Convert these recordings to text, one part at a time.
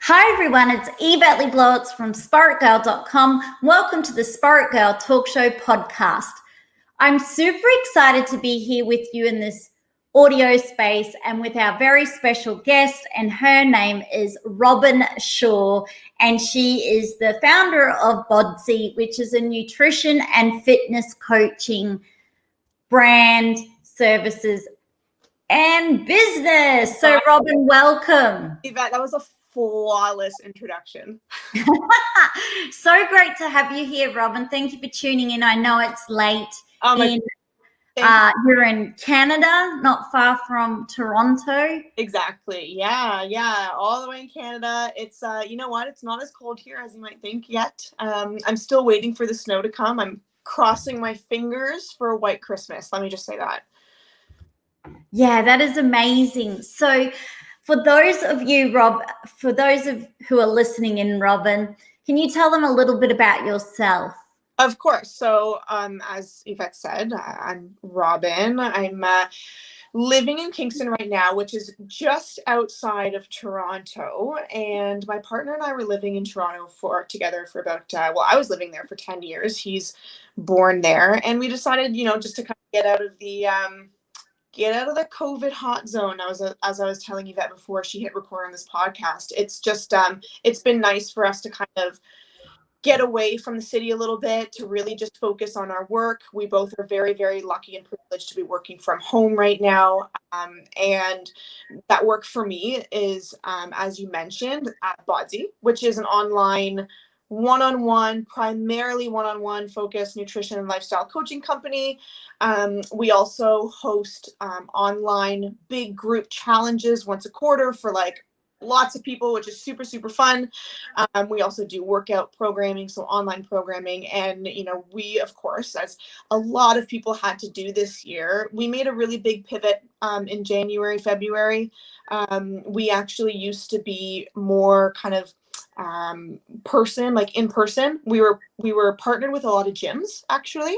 Hi everyone, it's Yvette Blowitz from SPAITGIRL.com. Welcome to the SPAITGIRL Talk Show podcast. I'm super excited to be here with you in this audio space and with our very special guest, and her name is Robyn Shaw, and she is the founder of BODZii, which is a nutrition and fitness coaching brand, services, and business. So Robyn, welcome. Yvette, that was a flawless introduction. So great to have you here, Robyn. Thank you for tuning in. I know it's late. You're in Canada, not far from Toronto. Exactly. Yeah. All the way in Canada. It's you know what? It's not as cold here as you might think yet. I'm still waiting for the snow to come. I'm crossing my fingers for a white Christmas. Let me just say that. Yeah, that is amazing. So for those of you, who are listening in, Robyn, can you tell them a little bit about yourself? Of course. So as Yvette said, I'm Robyn. I'm living in Kingston right now, which is just outside of Toronto. And my partner and I were living in Toronto together for about, I was living there for 10 years. He's born there. And we decided, just to kind of get out of the COVID hot zone. As I was telling Yvette before she hit record on this podcast, it's just, it's been nice for us to kind of get away from the city a little bit, to really just focus on our work. We both are very, very lucky and privileged to be working from home right now. And that work for me is, as you mentioned, at BODZii, which is an online primarily one-on-one focused nutrition and lifestyle coaching company. We also host online big group challenges once a quarter for lots of people, which is super, super fun. We also do workout programming, so online programming. And, we, of course, as a lot of people had to do this year, we made a really big pivot in January, February. We actually used to be more kind of in person. We were partnered with a lot of gyms, actually.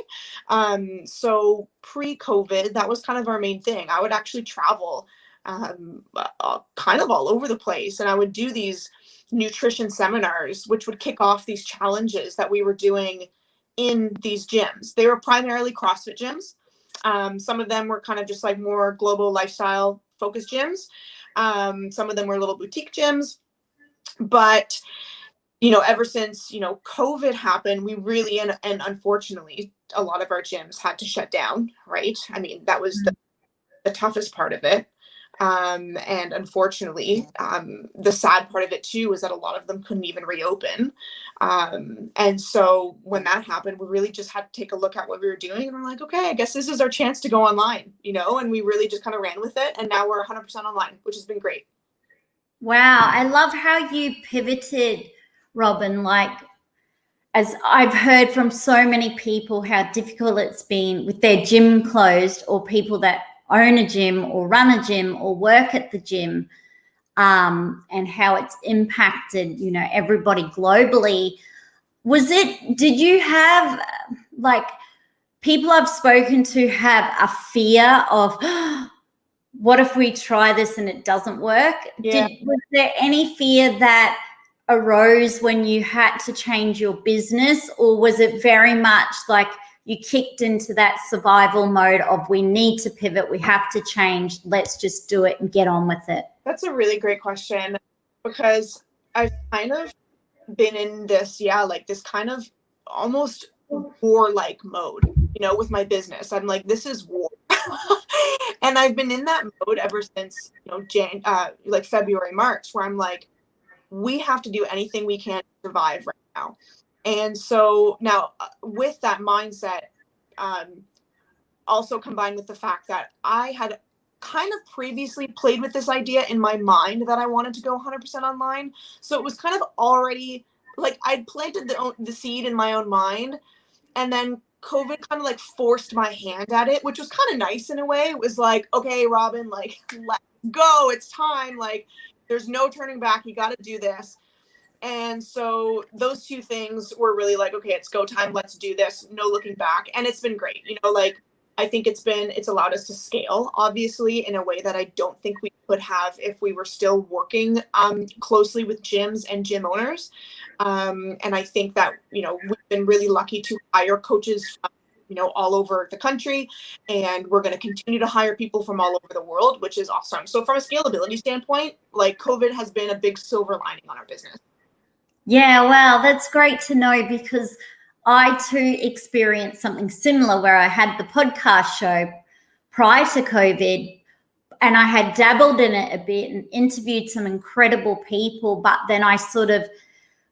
So pre-COVID, that was kind of our main thing. I would actually travel kind of all over the place, and I would do these nutrition seminars, which would kick off these challenges that we were doing in these gyms. They were primarily CrossFit gyms. Some of them were kind of just like more global lifestyle focused gyms. Some of them were little boutique gyms. But ever since COVID happened, we really and unfortunately a lot of our gyms had to shut down, right? I mean, that was the toughest part of it. And unfortunately, the sad part of it too was that a lot of them couldn't even reopen. And so when that happened, we really just had to take a look at what we were doing, and we're like, okay, I guess this is our chance to go online, and we really just kind of ran with it. And now we're 100% online, which has been great. Wow. I love how you pivoted, Robyn. As I've heard from so many people, how difficult it's been with their gym closed, or people that own a gym or run a gym or work at the gym, and how it's impacted, everybody globally. Did you have people I've spoken to have a fear of, what if we try this and it doesn't work? Yeah. Was there any fear that arose when you had to change your business, or was it very much like you kicked into that survival mode of, we need to pivot, we have to change, let's just do it and get on with it? That's a really great question, because I've kind of been in this, this kind of almost war-like mode, with my business. I'm like, this is war. And I've been in that mode ever since, February, March, where I'm like, we have to do anything we can to survive right now. And so now with that mindset, also combined with the fact that I had kind of previously played with this idea in my mind that I wanted to go 100% online. So it was kind of already I'd planted the seed in my own mind, and then COVID kind of forced my hand at it, which was kind of nice in a way. It was like, okay, Robyn, let's go. It's time. There's no turning back. You got to do this. And so those two things were really okay, it's go time. Let's do this. No looking back. And it's been great. I think it's allowed us to scale, obviously, in a way that I don't think we could have if we were still working closely with gyms and gym owners. And I think that, we've been really lucky to hire coaches from, all over the country, and we're going to continue to hire people from all over the world, which is awesome. So from a scalability standpoint, like, COVID has been a big silver lining on our business. Yeah, wow, that's great to know, because I too experienced something similar where I had the podcast show prior to COVID, and I had dabbled in it a bit and interviewed some incredible people, but then I sort of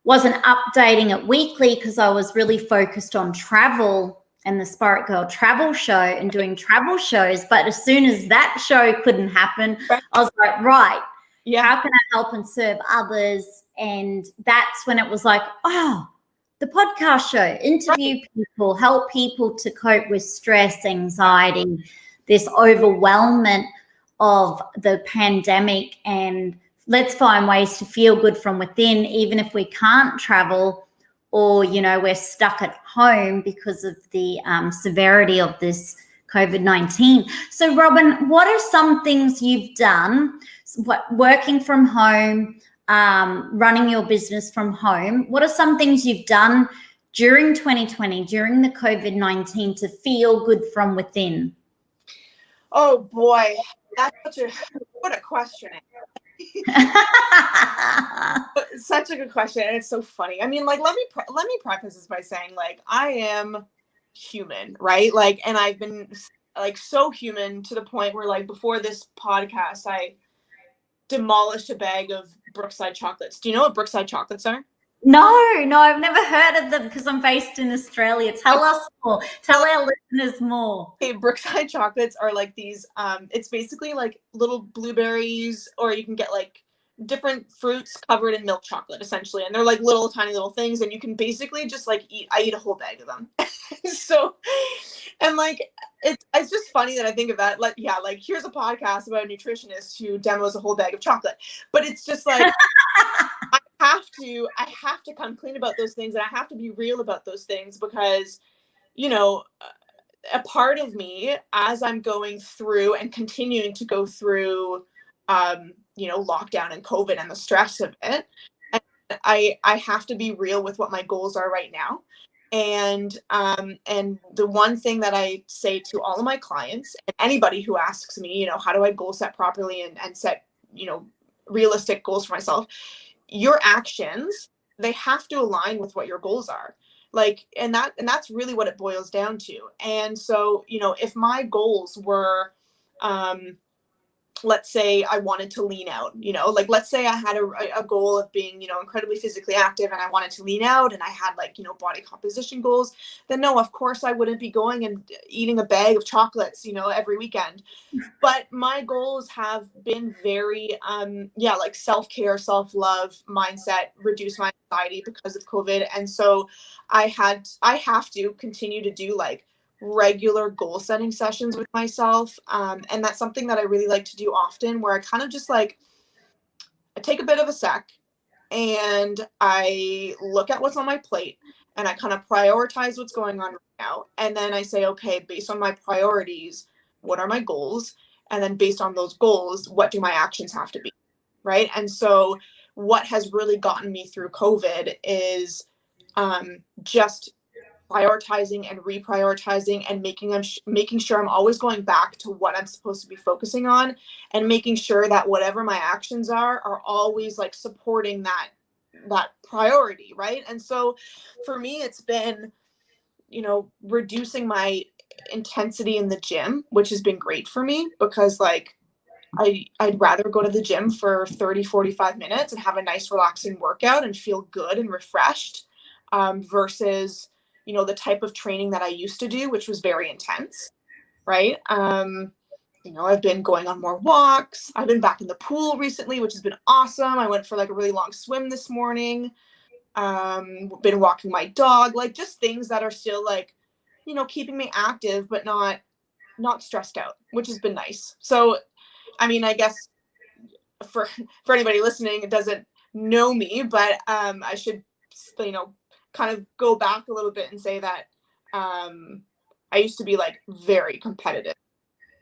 wasn't updating it weekly because I was really focused on travel and the SPAITGIRL travel show and doing travel shows. But as soon as that show couldn't happen, I was like, right, how can I help and serve others? And that's when it was like, oh, the podcast show, interview people, help people to cope with stress, anxiety, this overwhelmment of the pandemic, and let's find ways to feel good from within, even if we can't travel, or, we're stuck at home because of the severity of this COVID-19. So Robyn, what are some things you've done, working from home, running your business from home? What are some things you've done during 2020, during the COVID-19, to feel good from within? Oh boy, that's what a question. Such a good question, and it's so funny. I mean, like, let me preface this by saying, like, I am human, right? Like, and I've been like so human to the point where, like, before this podcast, I demolished a bag of Brookside chocolates. Do you know what Brookside chocolates are? No, I've never heard of them because I'm based in Australia. Tell us more. Tell our listeners more. Okay, Brookside chocolates are like these, it's basically like little blueberries, or you can get like different fruits covered in milk chocolate, essentially. And they're like little tiny little things, and you can basically just like I eat a whole bag of them. So, and like, it's just funny that I think of that. Like, yeah, like, here's a podcast about a nutritionist who demos a whole bag of chocolate. But it's just like, I have to come clean about those things, and I have to be real about those things, because, a part of me, as I'm going through and continuing to go through, lockdown and COVID and the stress of it, and I have to be real with what my goals are right now. And the one thing that I say to all of my clients and anybody who asks me, how do I goal set properly and set, realistic goals for myself, your actions, they have to align with what your goals are. Like, and that's really what it boils down to. And so, if my goals were, let's say I wanted to lean out, like, let's say I had a goal of being, incredibly physically active, and I wanted to lean out, and I had, like, body composition goals, then no, of course I wouldn't be going and eating a bag of chocolates, every weekend. But my goals have been very, like, self-care, self-love mindset, reduce my anxiety because of COVID. And so I have to continue to do, like, regular goal setting sessions with myself. And that's something that I really like to do often, where I kind of just, like, I take a bit of a sec and I look at what's on my plate, and I kind of prioritize what's going on right now. And then I say, okay, based on my priorities, what are my goals? And then based on those goals, what do my actions have to be? Right. And so what has really gotten me through COVID is just prioritizing and reprioritizing, and making sure I'm always going back to what I'm supposed to be focusing on, and making sure that whatever my actions are always, like, supporting that priority. Right. And so for me, it's been, reducing my intensity in the gym, which has been great for me, because, like, I'd rather go to the gym for 30-45 minutes and have a nice relaxing workout and feel good and refreshed, versus, the type of training that I used to do, which was very intense. Right. I've been going on more walks. I've been back in the pool recently, which has been awesome. I went for, like, a really long swim this morning. Been walking my dog, like, just things that are still, like, keeping me active, but not stressed out, which has been nice. So, I mean, I guess for anybody listening, it doesn't know me, but I should, kind of go back a little bit and say that I used to be like very competitive,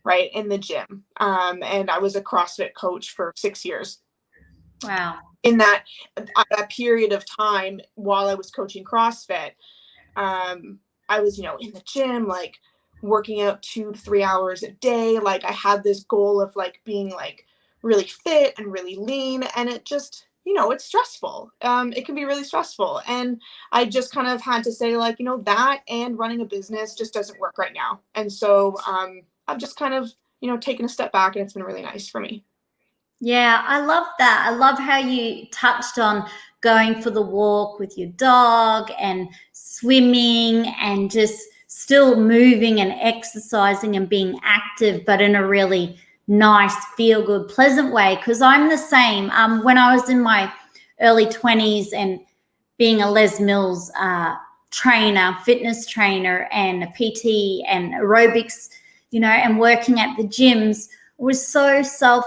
right, in the gym. And I was a CrossFit coach for 6 years. Wow. In that period of time while I was coaching CrossFit, I was, in the gym, like working out 2 to 3 hours a day. Like I had this goal of like being like really fit and really lean, and it just, it's stressful. It can be really stressful. And I just kind of had to say like, that and running a business just doesn't work right now. And so I've just kind of, taken a step back, and it's been really nice for me. Yeah, I love that. I love how you touched on going for the walk with your dog and swimming and just still moving and exercising and being active, but in a really nice, feel good, pleasant way. Because I'm the same. When I was in my early 20s and being a Les Mills trainer, fitness trainer, and a PT and aerobics, and working at the gyms, was so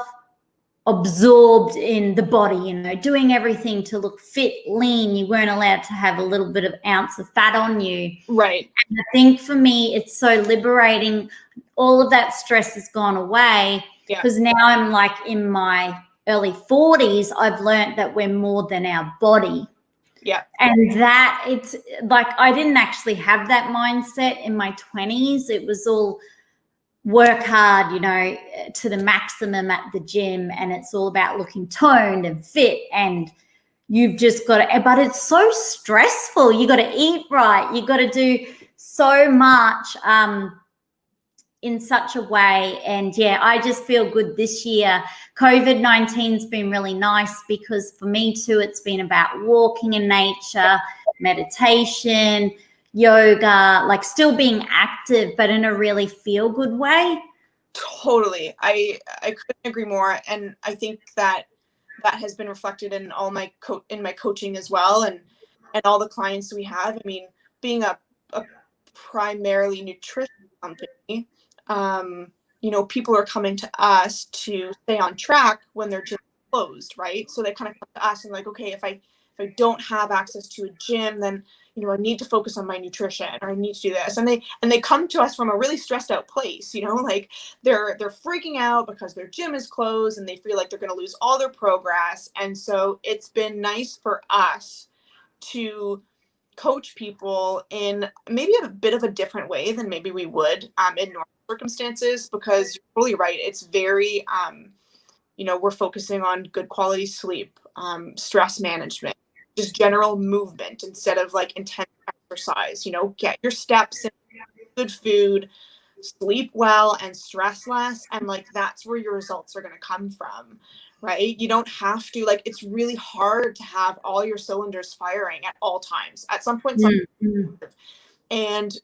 absorbed in the body, doing everything to look fit, lean. You weren't allowed to have a little bit of ounce of fat on you. Right. And I think for me, it's so liberating. All of that stress has gone away because now I'm like in my early 40s. I've learned that we're more than our body. Yeah. And that it's like, I didn't actually have that mindset in my 20s. It was all work hard, to the maximum at the gym, and it's all about looking toned and fit, and you've just got to, but it's so stressful. You got to eat right. You got to do so much in such a way. And yeah, I just feel good this year. COVID-19's been really nice because for me too, it's been about walking in nature, meditation, yoga, like still being active, but in a really feel good way. Totally. I couldn't agree more. And I think that has been reflected in all my coaching as well. And all the clients we have. I mean, being a primarily nutrition company, people are coming to us to stay on track when their gym is closed, right? So they kind of come to us and like, okay, if I don't have access to a gym, then I need to focus on my nutrition, or I need to do this. And they come to us from a really stressed out place, like they're freaking out because their gym is closed and they feel like they're going to lose all their progress. And so it's been nice for us to coach people in maybe a bit of a different way than maybe we would in normal circumstances, because you're totally right. It's very, we're focusing on good quality sleep, stress management, just general movement instead of like intense exercise. Get your steps in, good food, sleep well, and stress less. And like, that's where your results are going to come from, right? You don't have to, like, it's really hard to have all your cylinders firing at all times. At some point, and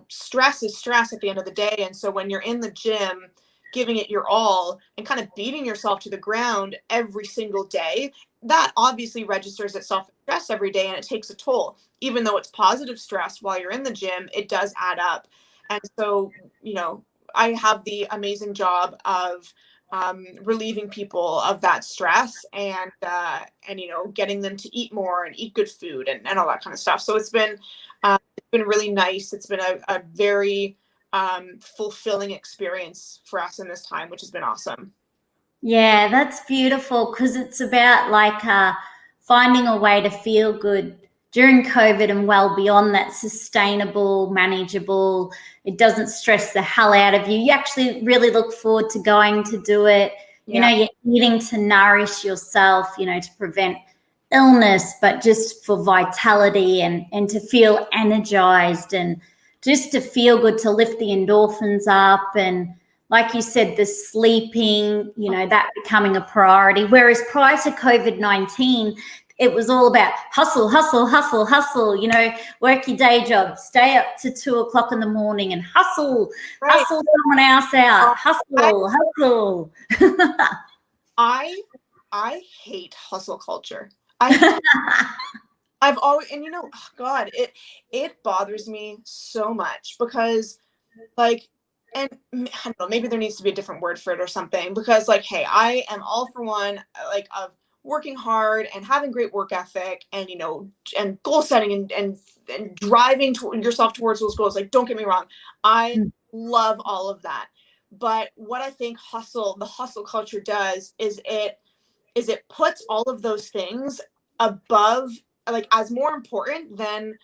stress is stress at the end of the day. And so when you're in the gym giving it your all and kind of beating yourself to the ground every single day, that obviously registers itself as stress every day, and it takes a toll. Even though it's positive stress while you're in the gym, it does add up. And so, I have the amazing job of relieving people of that stress and getting them to eat more and eat good food and all that kind of stuff. So it's been really nice. It's been a very fulfilling experience for us in this time, which has been awesome. Yeah, that's beautiful, because it's about like finding a way to feel good during COVID and well beyond that, sustainable, manageable. It doesn't stress the hell out of you. You actually really look forward to going to do it. Yeah. You're eating to nourish yourself, to prevent illness, but just for vitality and to feel energized and just to feel good, to lift the endorphins up. And like you said, the sleeping, that becoming a priority. Whereas prior to COVID-19, it was all about hustle, hustle, hustle, hustle, work your day job, stay up to 2:00 in the morning and hustle, Right. Hustle someone else out, hustle. I hate hustle culture. I've always, and God, it bothers me so much because like, and I don't know, maybe there needs to be a different word for it or something, because like, hey, I am all for one, like, of working hard and having great work ethic and, you know, and goal setting and driving yourself towards those goals. Like, don't get me wrong. I love all of that. But what I think the hustle culture does is it puts all of those things above, like, as more important than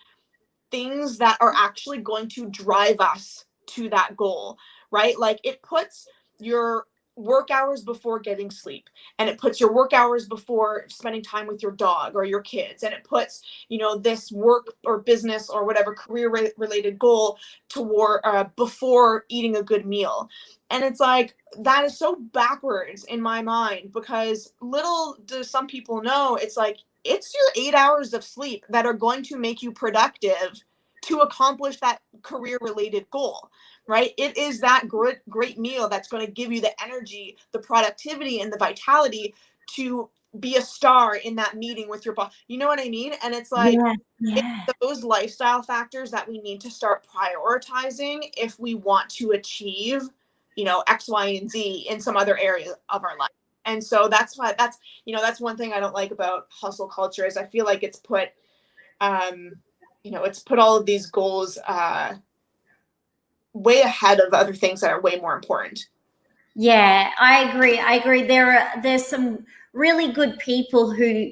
things that are actually going to drive us to that goal, right? Like, it puts your work hours before getting sleep, and it puts your work hours before spending time with your dog or your kids, and it puts, you know, this work or business or whatever career related goal toward before eating a good meal. And it's like, that is so backwards in my mind, because little do some people know, it's like, it's your 8 hours of sleep that are going to make you productive to accomplish that career related goal, right? It is that great meal that's going to give you the energy, the productivity, and the vitality to be a star in that meeting with your boss. You know what I mean? And it's like, it's those lifestyle factors that we need to start prioritizing if we want to achieve, you know, X, Y, and Z in some other area of our life. And so that's why that's one thing I don't like about hustle culture, is I feel like it's put, it's put all of these goals way ahead of other things that are way more important. Yeah, I agree. There's some really good people who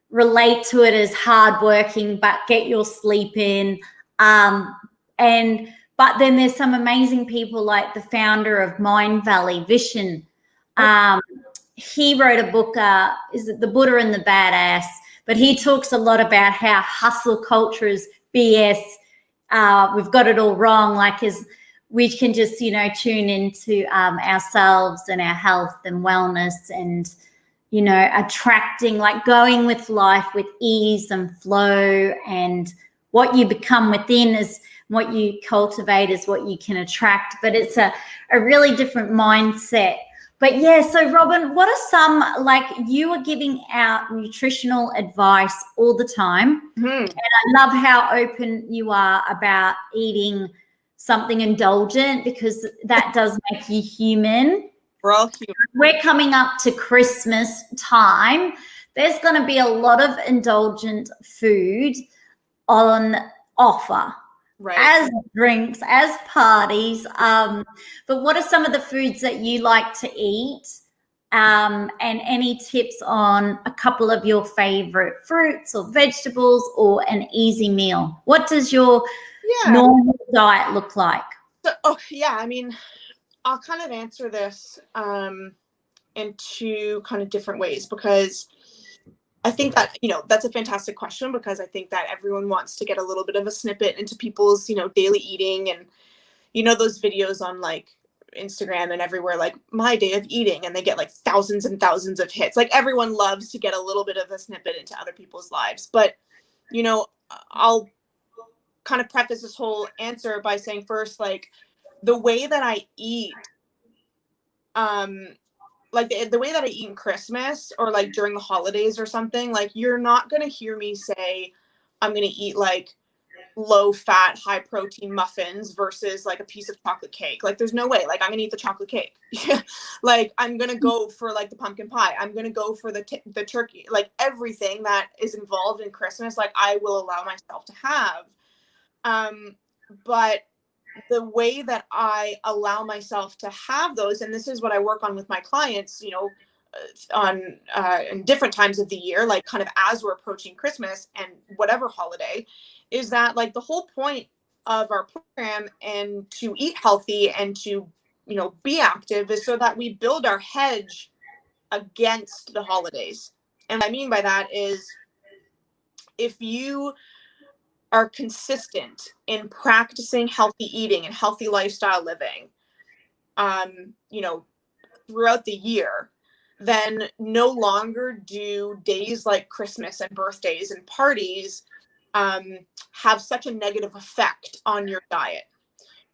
relate to it as hardworking, but get your sleep in. But then there's some amazing people like the founder of Mind Valley, Vishen. He wrote a book, is it The Buddha and the Badass? But he talks a lot about how hustle culture is BS. We've got it all wrong. Like, we can just, you know, tune into ourselves and our health and wellness and, you know, attracting, like going with life with ease and flow, and what you become within is what you cultivate is what you can attract. But it's a really different mindset. But yeah, so Robyn, what are some, like, you are giving out nutritional advice all the time. And I love how open you are about eating something indulgent, because that does make you human. We're all human. We're coming up to Christmas time. There's going to be a lot of indulgent food on offer. Right. As drinks, as parties. But what are some of the foods that you like to eat? And any tips on a couple of your favorite fruits or vegetables or an easy meal? What does your normal diet look like? So, I mean, I'll kind of answer this in two kind of different ways, because I think that, you know, that's a fantastic question, because I think that everyone wants to get a little bit of a snippet into people's, you know, daily eating, and, you know, those videos on like Instagram and everywhere, like my day of eating, and they get like thousands and thousands of hits. Like, everyone loves to get a little bit of a snippet into other people's lives. But, you know, I'll kind of preface this whole answer by saying, first, like, the way that I eat, like the way that I eat in Christmas or like during the holidays or something, like, you're not going to hear me say I'm going to eat like low fat, high protein muffins versus like a piece of chocolate cake. Like, there's no way. Like, I'm going to eat the chocolate cake. Like, I'm going to go for like the pumpkin pie. I'm going to go for the turkey, like everything that is involved in Christmas. Like, I will allow myself to have, but the way that I allow myself to have those, and this is what I work on with my clients, you know, on in different times of the year, like kind of as we're approaching Christmas and whatever holiday, is that like the whole point of our program and to eat healthy and to, you know, be active is so that we build our hedge against the holidays. And what I mean by that is, if you are consistent in practicing healthy eating and healthy lifestyle living, you know, throughout the year, then no longer do days like Christmas and birthdays and parties have such a negative effect on your diet,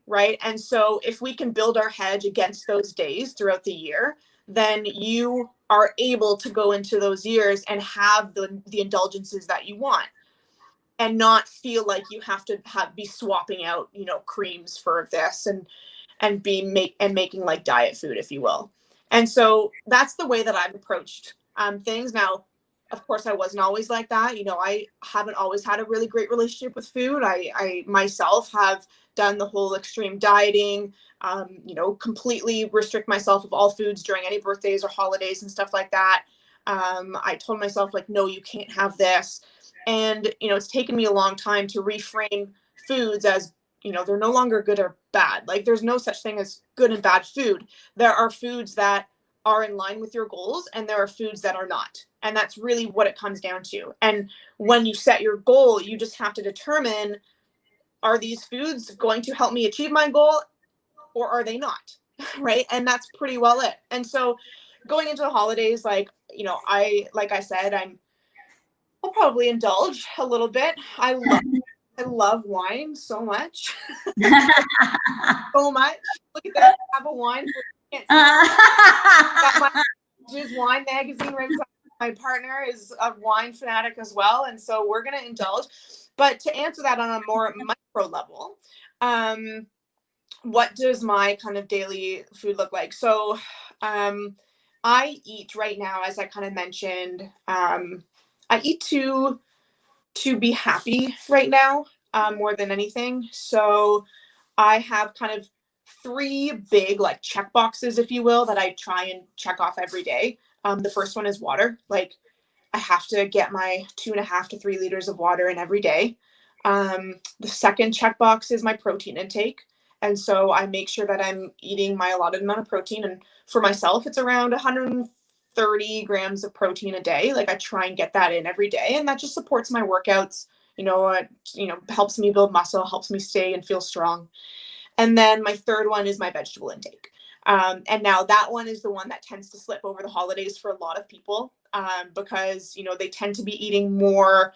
right? And so if we can build our hedge against those days throughout the year, then you are able to go into those years and have the indulgences that you want, and not feel like you have to be swapping out, you know, creams for this and making like diet food, if you will. And so that's the way that I've approached things. Now, of course, I wasn't always like that. You know, I haven't always had a really great relationship with food. I myself have done the whole extreme dieting, you know, completely restrict myself of all foods during any birthdays or holidays and stuff like that. I told myself, like, no, you can't have this. And, you know, it's taken me a long time to reframe foods as, you know, they're no longer good or bad. Like, there's no such thing as good and bad food. There are foods that are in line with your goals, and there are foods that are not. And that's really what it comes down to. And when you set your goal, you just have to determine, are these foods going to help me achieve my goal or are they not? Right. And that's pretty well it. And so going into the holidays, like, you know, like I said, I'll probably indulge a little bit. I love wine so much. So much. Look at that. I have a wine. Got my wine magazine right beside. My partner is a wine fanatic as well, and so we're going to indulge. But to answer that on a more micro level, what does my kind of daily food look like? So I eat right now, as I kind of mentioned, I eat to be happy right now, more than anything. So I have kind of 3 big, like, check boxes, if you will, that I try and check off every day. The first one is water. Like, I have to get my 2.5 to 3 liters of water in every day. The second checkbox is my protein intake. And so I make sure that I'm eating my allotted amount of protein. And for myself, it's around 130 grams of protein a day. Like, I try and get that in every day. And that just supports my workouts. You know, it, you know, helps me build muscle, helps me stay and feel strong. And then my third one is my vegetable intake. And now that one is the one that tends to slip over the holidays for a lot of people, because, you know, they tend to be eating more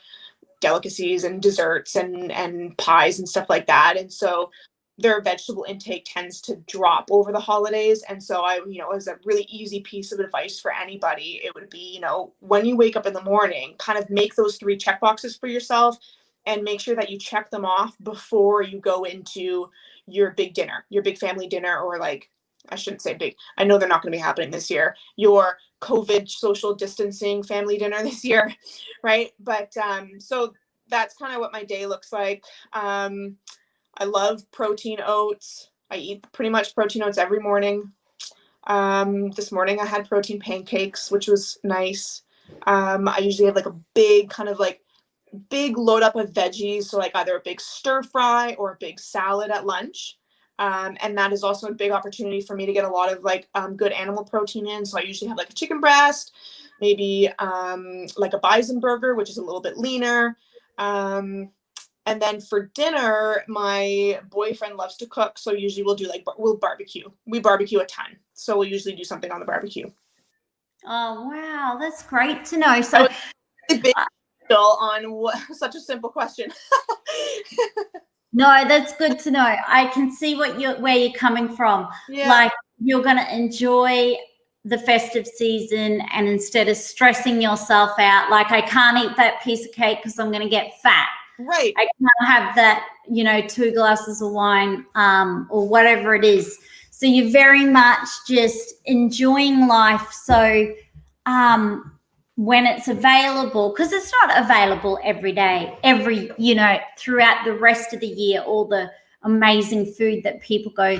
delicacies and desserts and pies and stuff like that. And so their vegetable intake tends to drop over the holidays. And so you know, as a really easy piece of advice for anybody, it would be, you know, when you wake up in the morning, kind of make those 3 check boxes for yourself and make sure that you check them off before you go into your big dinner, your big family dinner, or, like, I shouldn't say big. I know they're not going to be happening this year. Your COVID social distancing family dinner this year, right? But so that's kind of what my day looks like. I love protein oats. I eat pretty much protein oats every morning. This morning I had protein pancakes, which was nice. I usually have, like, a big kind of, like, big load up of veggies. So, like, either a big stir fry or a big salad at lunch. And that is also a big opportunity for me to get a lot of, like, good animal protein in. So I usually have, like, a chicken breast, maybe like a bison burger, which is a little bit leaner. And then for dinner, my boyfriend loves to cook. So usually we'll do, like, we'll barbecue. We barbecue a ton. So we'll usually do something on the barbecue. Oh, wow. That's great to know. So big deal on such a simple question. no, that's good to know. I can see where you're coming from. Yeah. Like, you're going to enjoy the festive season, and instead of stressing yourself out, like, I can't eat that piece of cake because I'm going to get fat. Right. I can't have that, you know, 2 glasses of wine, or whatever it is. So you're very much just enjoying life. So when it's available, because it's not available every day, you know, throughout the rest of the year, all the amazing food that people go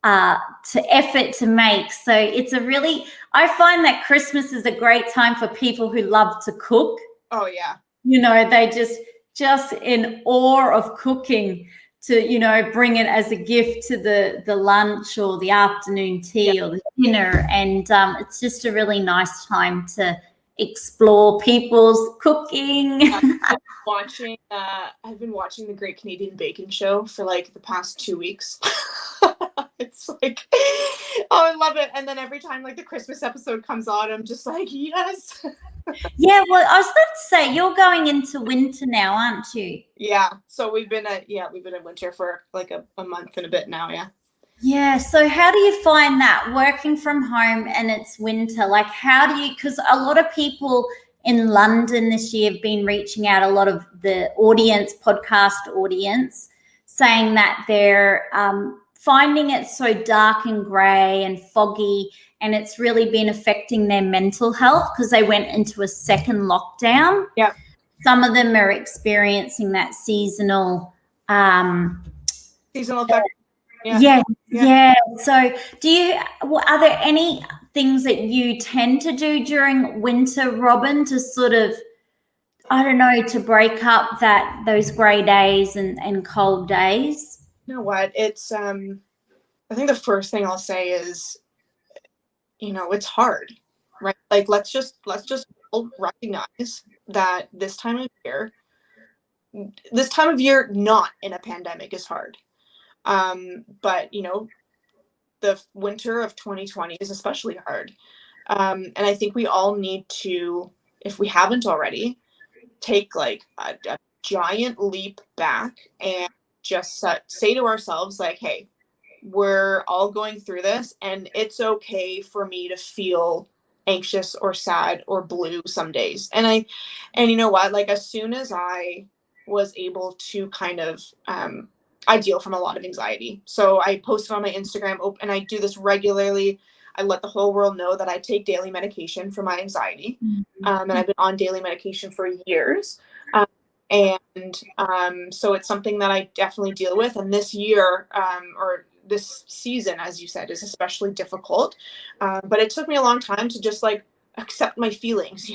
to effort to make. So it's I find that Christmas is a great time for people who love to cook. Oh, yeah. You know, they just in awe of cooking, to, you know, bring it as a gift to the lunch or the afternoon tea, or the dinner. And it's just a really nice time to explore people's cooking. I've been watching the Great Canadian Baking Show for, like, the past 2 weeks. It's like, oh, I love it. And then every time, like, the Christmas episode comes on, I'm just like, yes. Yeah, well, I was about to say, you're going into winter now, aren't you? Yeah. So we've been in winter for, like, a month and a bit now. Yeah. Yeah. So how do you find that, working from home and it's winter? Like, because a lot of people in London this year have been reaching out, a lot of the podcast audience, saying that they're finding it so dark and grey and foggy, and it's really been affecting their mental health because they went into a second lockdown. Yeah. Some of them are experiencing that seasonal effect. Yeah. So are there any things that you tend to do during winter, Robyn, to sort of, I don't know, to break up those grey days and cold days? You know what? It's I think the first thing I'll say is, it's hard, right? Like let's just all recognize that this time of year not in a pandemic is hard. But the winter of 2020 is especially hard. And I think we all need to, if we haven't already, take like a giant leap back and just say to ourselves, like, hey, we're all going through this, and it's okay for me to feel anxious or sad or blue some days. And you know what, like as soon as I was able to kind of I deal from a lot of anxiety. So I posted on my Instagram, and I do this regularly. I let the whole world know that I take daily medication for my anxiety. And I've been on daily medication for years. So it's something that I definitely deal with. And this year, or this season, as you said, is especially difficult. But it took me a long time to just like accept my feelings,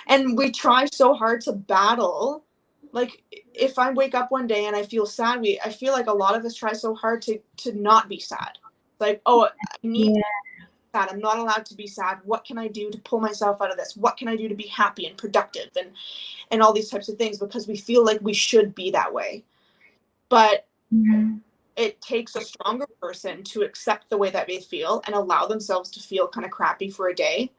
and we try so hard to battle. Like if I wake up one day and I feel sad, I feel like a lot of us try so hard to not be sad. Like, oh, I need to be sad. I'm not allowed to be sad. What can I do to pull myself out of this? What can I do to be happy and productive and all these types of things, because we feel like we should be that way. But it takes a stronger person to accept the way that they feel and allow themselves to feel kind of crappy for a day,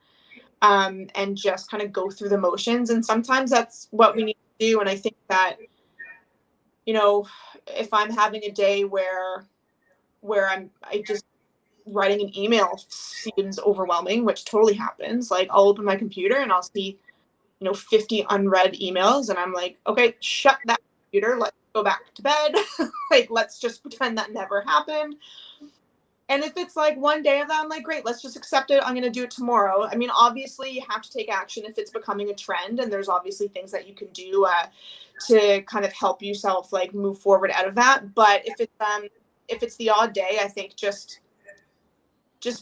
and just kind of go through the motions. And sometimes that's what we need to do. And I think that, if I'm having a day where I just writing an email seems overwhelming, which totally happens. Like I'll open my computer and I'll see, 50 unread emails, and I'm like, okay, shut that computer. Let's go back to bed. Like, let's just pretend that never happened. And if it's like one day of that, I'm like, great, let's just accept it. I'm going to do it tomorrow. I mean, obviously you have to take action if it's becoming a trend, and there's obviously things that you can do to kind of help yourself like move forward out of that. But if it's the odd day, I think just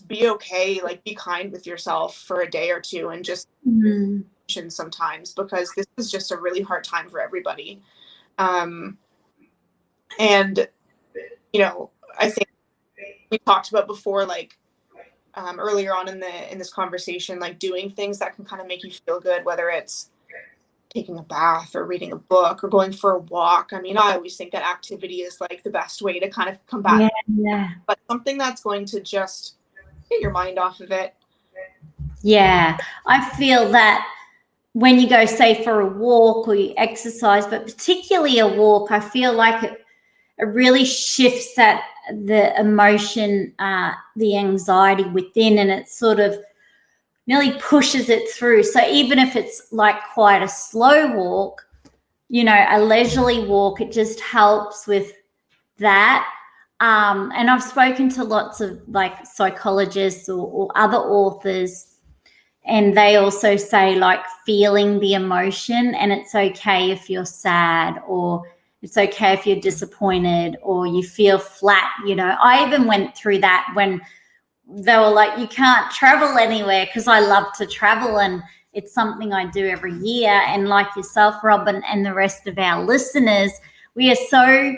be okay, like be kind with yourself for a day or two, and just sometimes, because this is just a really hard time for everybody. And I think we talked about before, like earlier on in this conversation, like doing things that can kind of make you feel good, whether it's taking a bath or reading a book or going for a walk. I mean, I always think that activity is like the best way to kind of combat it. But something that's going to just get your mind off of it. Yeah, I feel that when you go, say, for a walk or you exercise, but particularly a walk, I feel like it really shifts the emotion, the anxiety within, and it sort of nearly pushes it through. So even if it's like quite a slow walk, a leisurely walk, it just helps with that. And I've spoken to lots of like psychologists or other authors, and they also say like feeling the emotion, and it's okay if you're sad, or it's okay if you're disappointed or you feel flat. I even went through that when they were like, you can't travel anywhere, because I love to travel and it's something I do every year. And like yourself, Robyn, and the rest of our listeners, we are so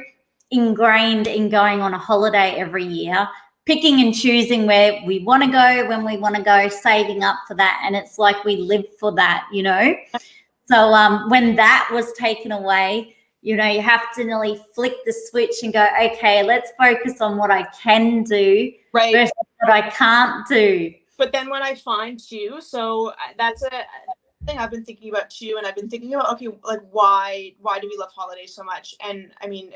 ingrained in going on a holiday every year, picking and choosing where we want to go, when we want to go, saving up for that. And it's like we live for that, So when that was taken away, you have to nearly flick the switch and go, okay, let's focus on what I can do versus what I can't do. But then when I find too, so that's a thing I've been thinking about too. And I've been thinking about, okay, like why do we love holidays so much? And I mean,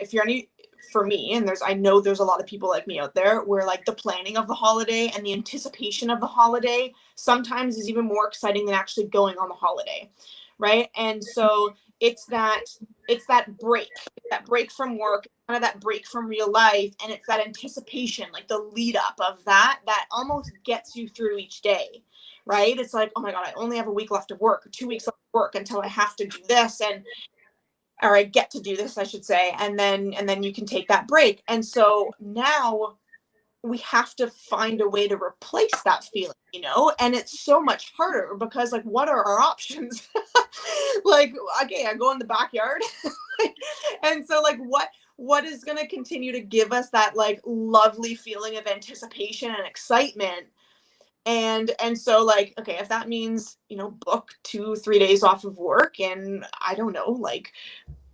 for me, and I know there's a lot of people like me out there, where like the planning of the holiday and the anticipation of the holiday sometimes is even more exciting than actually going on the holiday. right? And so it's that break from work, kind of that break from real life, and it's that anticipation, like the lead up of that almost gets you through each day, right? It's like, oh my God, I only have a week left of work, or 2 weeks left of work until I have to do this, or I get to do this, I should say, and then you can take that break. And so now we have to find a way to replace that feeling, and it's so much harder because, like, what are our options? Like, okay, I go in the backyard. And so, like, what is going to continue to give us that, like, lovely feeling of anticipation and excitement? And so, like, okay, if that means, book 2-3 days off of work, and I don't know, like,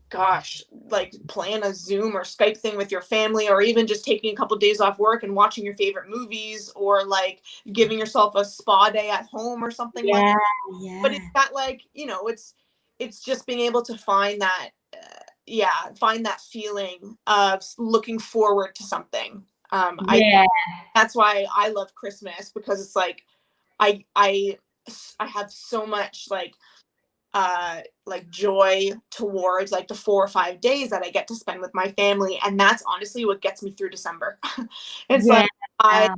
gosh, like, plan a Zoom or Skype thing with your family, or even just taking a couple of days off work and watching your favorite movies, or like giving yourself a spa day at home or something like that. Yeah. But it's that, like, it's just being able to find that, find that feeling of looking forward to something. That's why I love Christmas, because it's like, I have so much like joy towards, like, the 4 or 5 days that I get to spend with my family, and that's honestly what gets me through December. It's like, I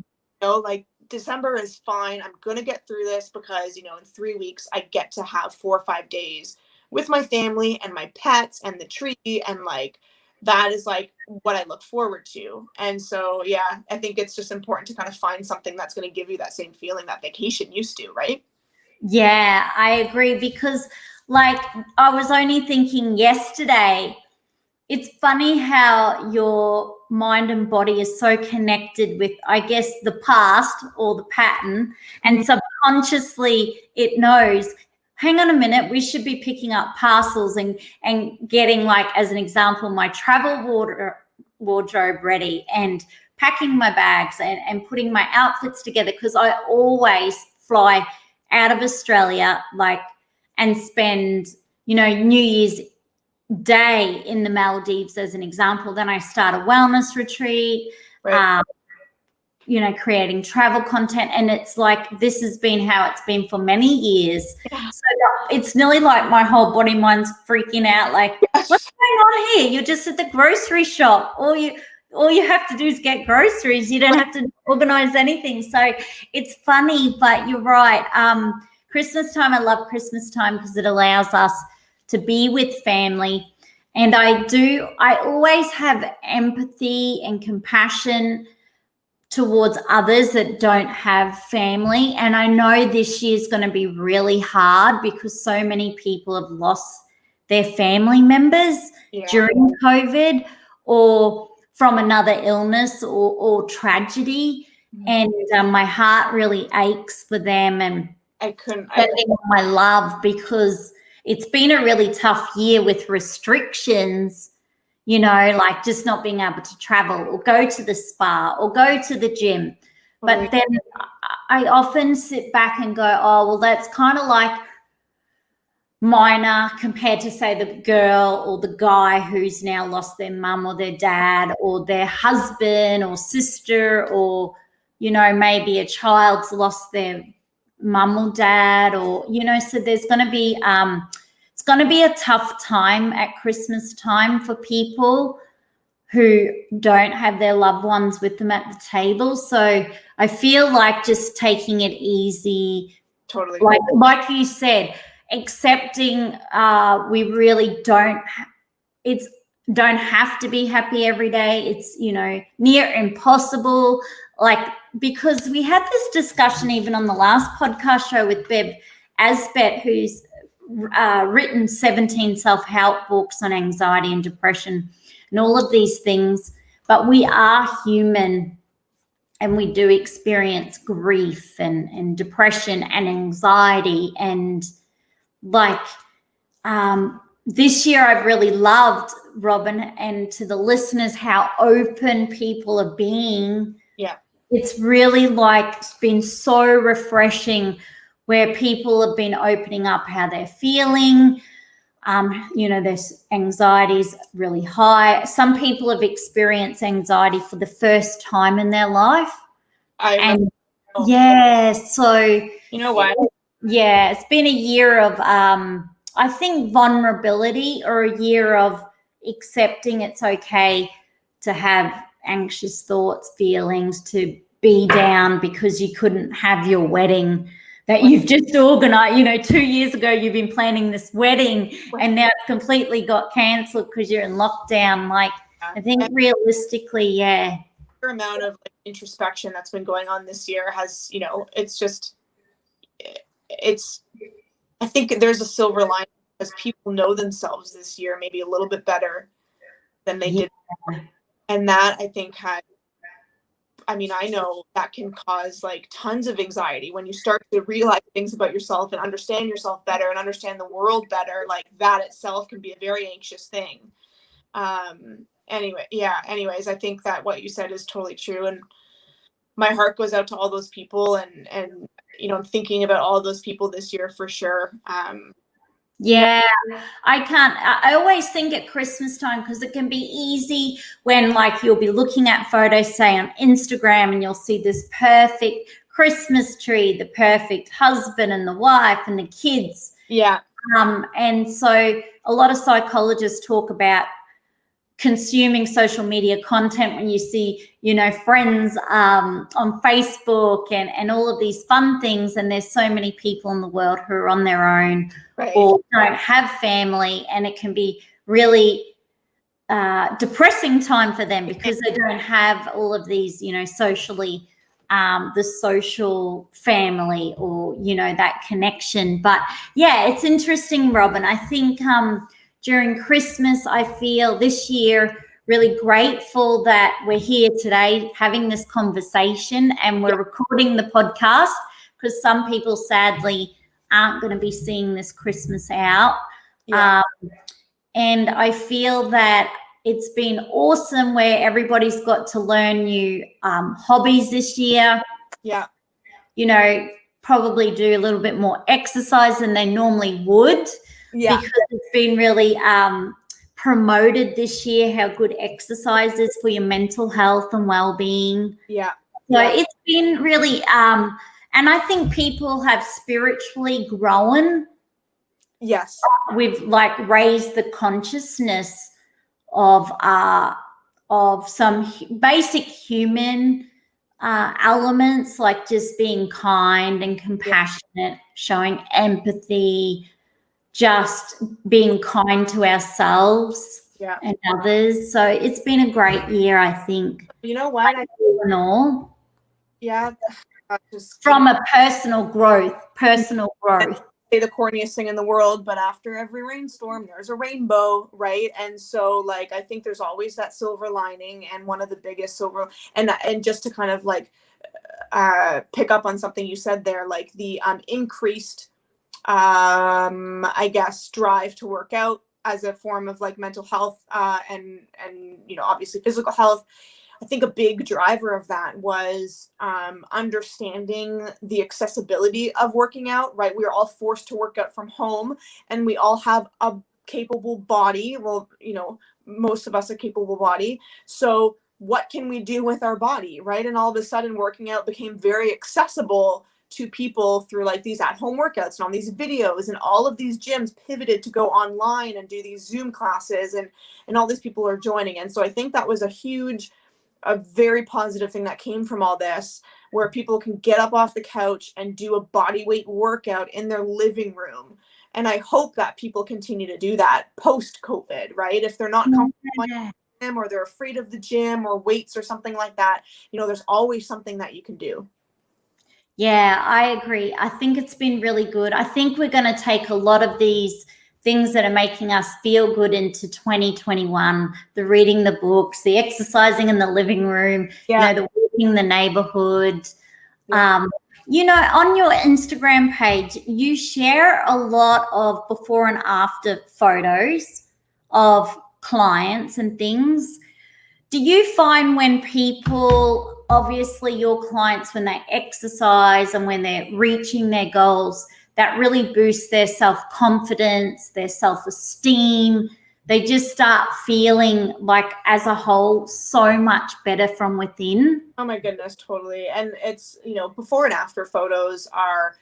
know, like, December is fine. I'm gonna get through this because, in 3 weeks I get to have 4 or 5 days with my family and my pets and the tree, and, like, that is, like, what I look forward to. And so, yeah, I think it's just important to kind of find something that's going to give you that same feeling that vacation used to, right? Yeah, I agree, because, like, I was only thinking yesterday, it's funny how your mind and body is so connected with, I guess, the past or the pattern, and subconsciously it knows, hang on a minute, we should be picking up parcels and getting, like, as an example, my travel wardrobe ready, and packing my bags and putting my outfits together, because I always fly out of Australia, like, and spend, New Year's Day in the Maldives, as an example. Then I start a wellness retreat, Right. Creating travel content. And it's like, this has been how it's been for many years. Yeah. So it's nearly like my whole body mind's freaking out, like, what's going on here? You're just at the grocery shop. All you have to do is get groceries. You don't have to organize anything. So it's funny, but you're right. Christmas time, I love Christmas time because it allows us to be with family. And I always have empathy and compassion towards others that don't have family. And I know this year's going to be really hard because so many people have lost their family members during COVID, or from another illness or tragedy. And my heart really aches for them, and sending my love, because it's been a really tough year with restrictions, like just not being able to travel or go to the spa or go to the gym. But then I often sit back and go, oh, well, that's kind of like minor compared to, say, the girl or the guy who's now lost their mum or their dad or their husband or sister, or, maybe a child's lost their mum or dad, or, so there's going to be, it's going to be a tough time at Christmas time for people who don't have their loved ones with them at the table. So I feel like just taking it easy, totally, like you said, accepting we really don't have to be happy every day. It's, near impossible, like, because we had this discussion even on the last podcast show with Bev Asbet, who's written 17 self-help books on anxiety and depression and all of these things. But we are human, and we do experience grief and depression and anxiety. And, like, this year I've really loved, Robyn, and to the listeners, how open people are being. Yeah. It's really, like, it's been so refreshing, where people have been opening up how they're feeling. There's anxiety's really high. Some people have experienced anxiety for the first time in their life. So you know what? Yeah, it's been a year of I think, vulnerability, or a year of accepting it's okay to have anxious thoughts, feelings, to be down because you couldn't have your wedding that you've just organized. 2 years ago, you've been planning this wedding and now it's completely got cancelled because you're in lockdown. Like, I think realistically, yeah. The amount of introspection that's been going on this year has, I think there's a silver lining because people know themselves this year maybe a little bit better than they did. And that, I think, I know that can cause tons of anxiety when you start to realize things about yourself and understand yourself better and understand the world better. That itself can be a very anxious thing. Anyways, I think that what you said is totally true. And my heart goes out to all those people and I'm thinking about all those people this year for sure. Yeah, I always think at Christmas time, because it can be easy when you'll be looking at photos, say on Instagram, and you'll see this perfect Christmas tree, the perfect husband and the wife and the kids. Yeah. And so a lot of psychologists talk about consuming social media content when you see, friends on Facebook and all of these fun things. And there's so many people in the world who are on their own, right, or don't have family. And it can be really depressing time for them because they don't have all of these, socially, the social family or, that connection. But yeah, it's interesting, Robyn. I think during Christmas, I feel this year really grateful that we're here today having this conversation and we're recording the podcast, because some people sadly aren't going to be seeing this Christmas out. Yeah. And I feel that it's been awesome where everybody's got to learn new hobbies this year. Yeah. Probably do a little bit more exercise than they normally would. Yeah. Because it's been really promoted this year how good exercise is for your mental health and well-being. Yeah. So it's been really and I think people have spiritually grown. Yes. We've raised the consciousness of some basic human elements, like just being kind and compassionate, showing empathy, just being kind to ourselves and others. So it's been a great year, I think. You know what? Yeah. From a personal growth. Say the corniest thing in the world, but after every rainstorm, there's a rainbow, right? And so, I think there's always that silver lining, and one of the biggest silver, and just to kind of pick up on something you said there, the increased I guess drive to work out as a form of mental health and obviously physical health. I think a big driver of that was understanding the accessibility of working out, right? We are all forced to work out from home, and we all have a capable body. Well, most of us a capable body. So what can we do with our body, right? And all of a sudden working out became very accessible to people through these at-home workouts and all these videos, and all of these gyms pivoted to go online and do these Zoom classes, and all these people are joining. And so I think that was a very positive thing that came from all this, where people can get up off the couch and do a body weight workout in their living room. And I hope that people continue to do that post-COVID, right? If they're not comfortable in the gym, or they're afraid of the gym or weights or something like that, there's always something that you can do. Yeah, I agree. I think it's been really good. I think we're going to take a lot of these things that are making us feel good into 2021, the reading the books, the exercising in the living room, the walking the neighborhood. Yeah. On your Instagram page, you share a lot of before and after photos of clients and things. Do you find when people, obviously your clients, when they exercise and when they're reaching their goals, that really boosts their self-confidence, their self-esteem? They just start feeling as a whole so much better from within. Oh my goodness, totally. And it's, before and after photos are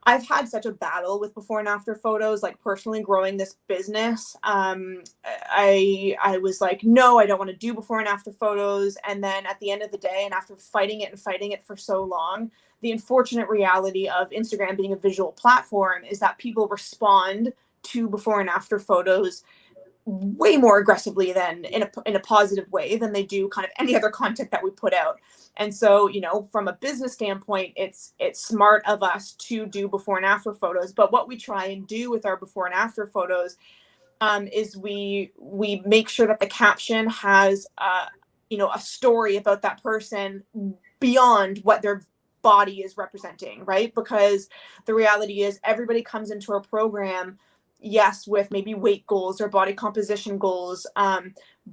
I've had such a battle with before and after photos, like personally growing this business. I was like, no, I don't want to do before and after photos. And then at the end of the day, and after fighting it for so long, the unfortunate reality of Instagram being a visual platform is that people respond to before and after photos way more aggressively than in a positive way than they do kind of any other content that we put out. And so, you know, from a business standpoint, it's smart of us to do before and after photos. But what we try and do with our before and after photos is we make sure that the caption has you know, a story about that person beyond what their body is representing, right? Because the reality is everybody comes into our program, yes, with maybe weight goals or body composition goals,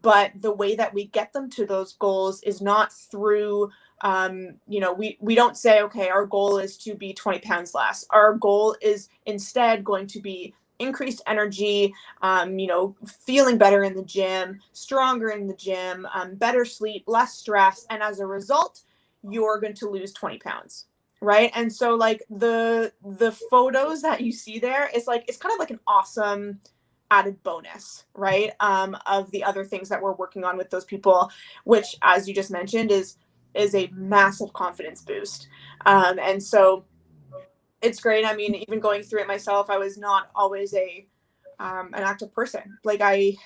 but the way that we get them to those goals is not through you know, we don't say, okay, our goal is to be 20 pounds less. Our goal is instead going to be increased energy, you know, feeling better in the gym, stronger in the gym, better sleep, less stress, and as a result, you're going to lose 20 pounds. Right. And so like the photos that you see there, it's like, it's kind of like an awesome added bonus, right? Of the other things that we're working on with those people, which, as you just mentioned, is a massive confidence boost. And so it's great. I mean, even going through it myself, I was not always an active person. Like I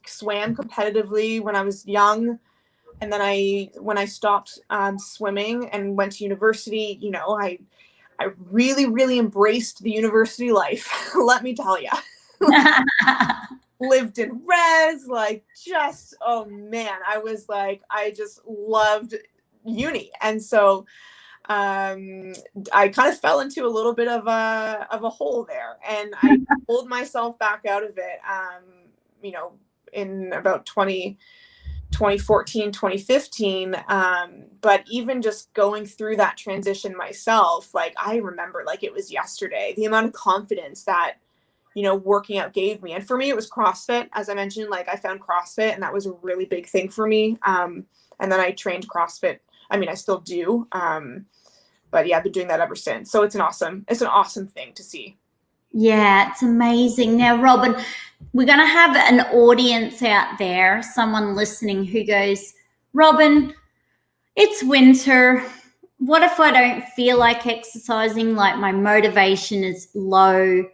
swam competitively when I was young. And then when I stopped swimming and went to university, you know, I really, really embraced the university life. Let me tell you. Lived in res, like just, oh man, I was like, I just loved uni. And so I kind of fell into a little bit of a hole there, and I pulled myself back out of it, you know, in about 2014, 2015. But even just going through that transition myself, like I remember like it was yesterday, the amount of confidence that, you know, working out gave me. And for me, it was CrossFit. As I mentioned, like I found CrossFit and that was a really big thing for me. And then I trained CrossFit. I mean, I still do. But yeah, I've been doing that ever since. So it's an awesome thing to see. Yeah, it's amazing. Now, Robyn, we're going to have an audience out there, someone listening who goes, Robyn, it's winter. What if I don't feel like exercising? Like my motivation is low.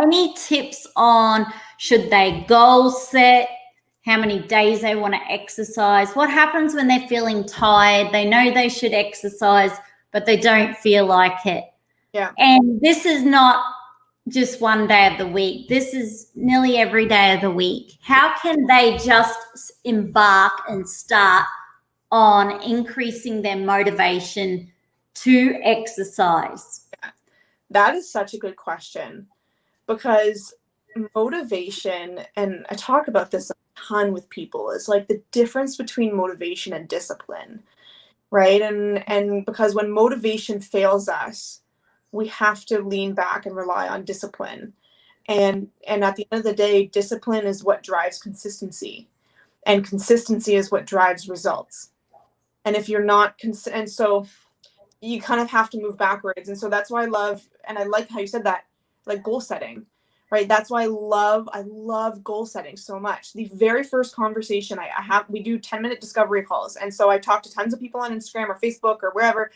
Any tips on should they goal set? How many days they want to exercise? What happens when they're feeling tired? They know they should exercise, but they don't feel like it. Yeah. And this is not just one day of the week. This is nearly every day of the week. How can they just embark and start on increasing their motivation to exercise? That is such a good question, because motivation, and I talk about this a ton with people, is like the difference between motivation and discipline, right? And because when motivation fails us, we have to lean back and rely on discipline. And at the end of the day, discipline is what drives consistency, and consistency is what drives results. And if you're not and so you kind of have to move backwards. And so that's why I love, and I like how you said that, like goal setting, right? That's why I love goal setting so much. The very first conversation I have, we do 10-minute discovery calls. And so I talk to tons of people on Instagram or Facebook or wherever.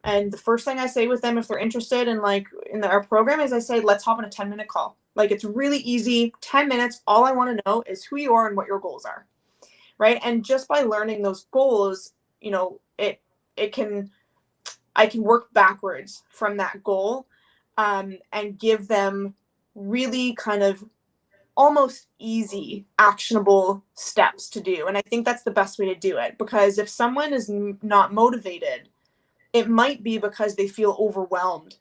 And the first thing I say with them, if they're interested in like in our program, is I say, let's hop on a 10-minute call. Like it's really easy, 10 minutes. All I want to know is who you are and what your goals are. Right. And just by learning those goals, you know, I can work backwards from that goal, and give them really kind of almost easy, actionable steps to do. And I think that's the best way to do it, because if someone is not motivated, it might be because they feel overwhelmed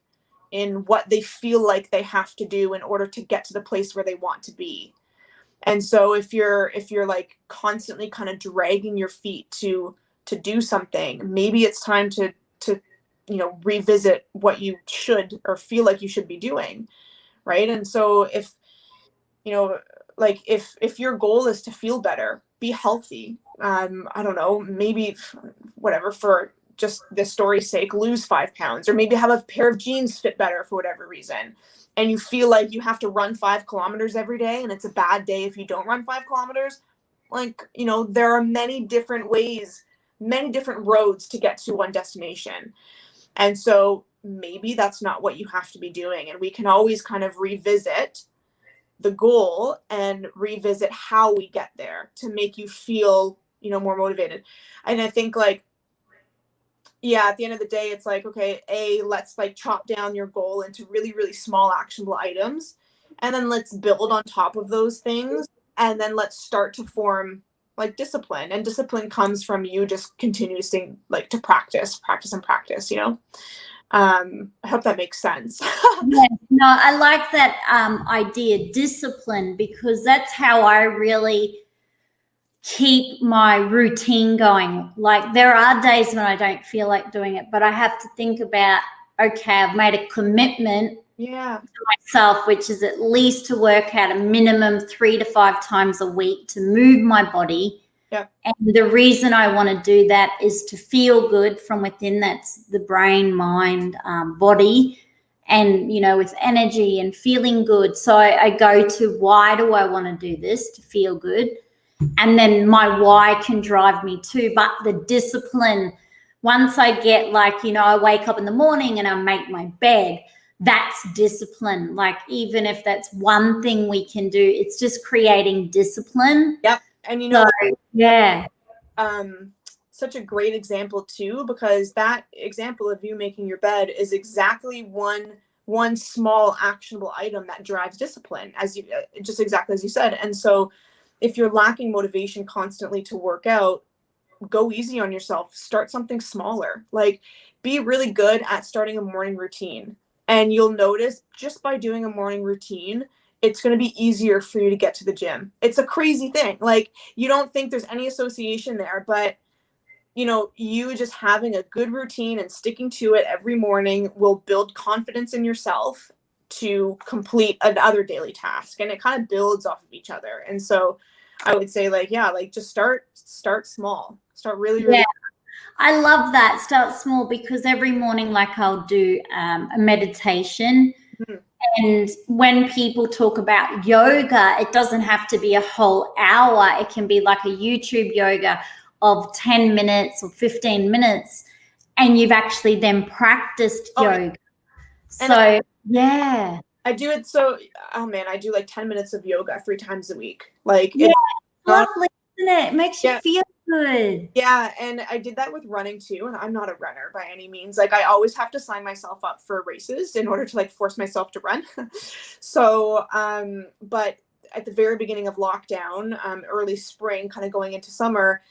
in what they feel like they have to do in order to get to the place where they want to be. And so if you're like constantly kind of dragging your feet to do something, maybe it's time to you know, revisit what you should or feel like you should be doing, right? And so if, you know, like if your goal is to feel better, be healthy, I don't know, maybe whatever, for just the story's sake, lose 5 pounds, or maybe have a pair of jeans fit better for whatever reason, and you feel like you have to run 5 kilometers every day, and it's a bad day if you don't run 5 kilometers, like, you know, there are many different ways, many different roads to get to one destination. And so maybe that's not what you have to be doing. And we can always kind of revisit the goal and revisit how we get there to make you feel, you know, more motivated. And I think, like, yeah, at the end of the day, it's like, okay, let's like chop down your goal into really, really small actionable items. And then let's build on top of those things. And then let's start to form like discipline. And discipline comes from you just continuously like to practice, you know? I hope that makes sense. Yes, no, I like that idea, discipline, because that's how I really keep my routine going. Like, there are days when I don't feel like doing it, but I have to think about, okay, I've made a commitment Yeah. to myself, which is at least to work out a minimum 3 to 5 times a week to move my body. Yep. And the reason I want to do that is to feel good from within. That's the brain, mind, body, and, you know, with energy and feeling good. So I go to, why do I want to do this? To feel good. And then my why can drive me too. But the discipline, once I get, like, you know, I wake up in the morning and I make my bed, that's discipline. Like, even if that's one thing we can do, it's just creating discipline. Yep. And you know, so, yeah. Such a great example too, because that example of you making your bed is exactly one small actionable item that drives discipline, as you just exactly as you said. And so if you're lacking motivation constantly to work out, go easy on yourself. Start something smaller. Like, be really good at starting a morning routine. And you'll notice just by doing a morning routine, it's going to be easier for you to get to the gym. It's a crazy thing. Like, you don't think there's any association there, but you know, you just having a good routine and sticking to it every morning will build confidence in yourself to complete another daily task. And it kind of builds off of each other. And so I would say, like, yeah, like, just start small, start really, really. Yeah. I love that. Start small, because every morning, like, I'll do a meditation. Mhm. And when people talk about yoga, it doesn't have to be a whole hour. It can be like a YouTube yoga of 10 minutes or 15 minutes. And you've actually then practiced yoga. So, yeah. I do it. So, oh man, I do like 10 minutes of yoga 3 times a week. Like, Yeah, it's not, lovely, isn't it? It makes you feel good. yeah. And I did that with running too. And I'm not a runner by any means. Like, I always have to sign myself up for races in order to like force myself to run. So, but at the very beginning of lockdown, early spring, kind of going into summer,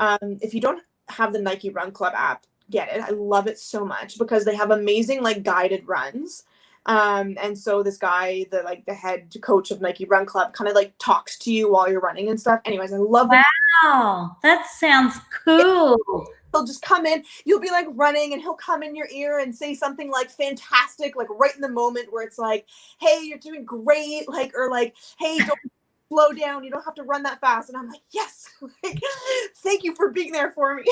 if you don't have the Nike Run Club app, get it. I love it so much because they have amazing like guided runs. And so this guy, the head coach of Nike Run Club, kind of like talks to you while you're running and stuff. Anyways, I love it. Wow, that sounds cool. He'll just come in, you'll be like running and he'll come in your ear and say something like fantastic, like right in the moment where it's like, hey, you're doing great. Like, or like, hey, don't slow down. You don't have to run that fast. And I'm like, yes, like, thank you for being there for me.